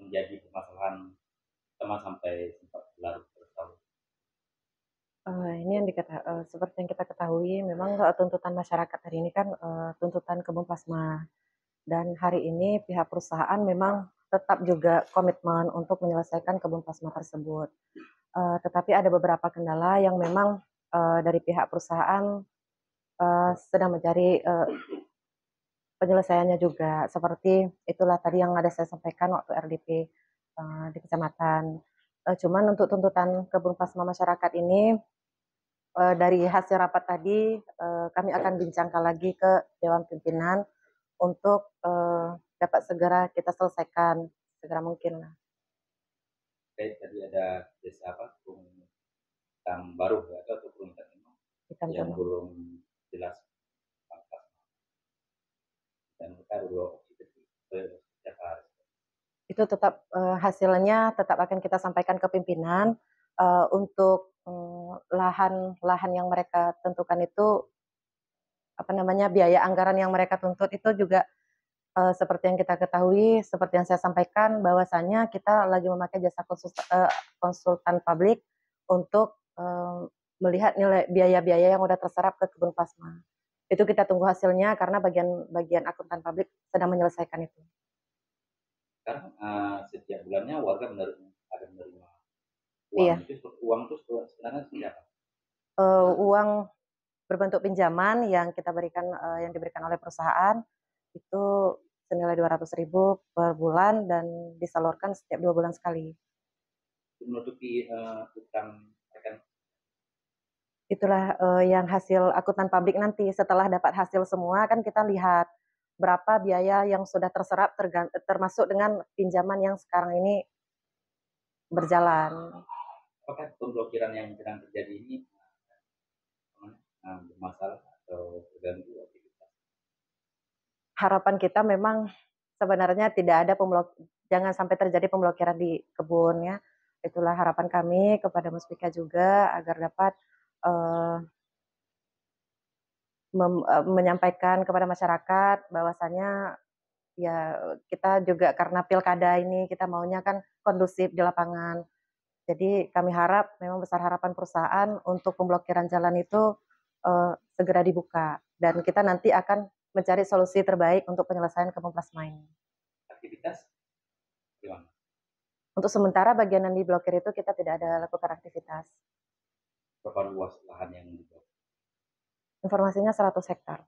menjadi permasalahan sama sampai sempat berlarut bertahun. Ini yang seperti yang kita ketahui memang, tuntutan masyarakat hari ini kan, tuntutan kebun plasma, dan hari ini pihak perusahaan memang tetap juga komitmen untuk menyelesaikan kebun plasma tersebut. Tetapi ada beberapa kendala yang memang, dari pihak perusahaan, sedang mencari, penyelesaiannya juga, seperti itulah tadi yang ada saya sampaikan waktu RDP, di kecamatan. Cuman untuk tuntutan kebun plasma masyarakat ini, dari hasil rapat tadi, kami akan bincangkan lagi ke dewan pimpinan untuk, dapat segera kita selesaikan, segera mungkin lah. Oke, tadi ada desa apa, Tang Baru ya, atau Tang Tengah Hitam yang Tunung. belum jelas pangkat dan mereka dua opsi itu setiap hari. Itu tetap, hasilnya tetap akan kita sampaikan ke pimpinan, untuk, lahan yang mereka tentukan itu, apa namanya, biaya anggaran yang mereka tuntut itu juga, seperti yang kita ketahui, seperti yang saya sampaikan bahwasanya kita lagi memakai jasa konsultan publik untuk, melihat nilai biaya-biaya yang udah terserap ke kebun plasma. Itu kita tunggu hasilnya karena bagian bagian akuntan publik sedang menyelesaikan itu. Sekarang setiap bulannya warga ada menerima uang Iya, itu, uang itu sebenarnya seperti apa? uang berbentuk pinjaman yang yang diberikan oleh perusahaan itu senilai 200.000 per bulan dan disalurkan setiap 2 bulan sekali. Untuk menutupi utang rekan. Itulah, yang hasil akuntan publik nanti setelah dapat hasil semua kan kita lihat berapa biaya yang sudah terserap termasuk dengan pinjaman yang sekarang ini berjalan. Apakah pemblokiran yang sedang terjadi ini bermasalah atau terganggu aktivitas? Harapan kita memang sebenarnya tidak ada jangan sampai terjadi pemblokiran di kebun ya. Itulah harapan kami kepada Muspika juga agar dapat, eee, menyampaikan kepada masyarakat bahwasannya ya kita juga karena pilkada ini kita maunya kan kondusif di lapangan. Jadi kami harap memang besar harapan perusahaan untuk pemblokiran jalan itu, segera dibuka dan kita nanti akan mencari solusi terbaik untuk penyelesaian kebun plasma ini. Aktivitas gimana? Untuk sementara bagian yang diblokir itu kita tidak ada lakukan aktivitas. Berapa luas lahan yang diblokir? Informasinya 100 hektar.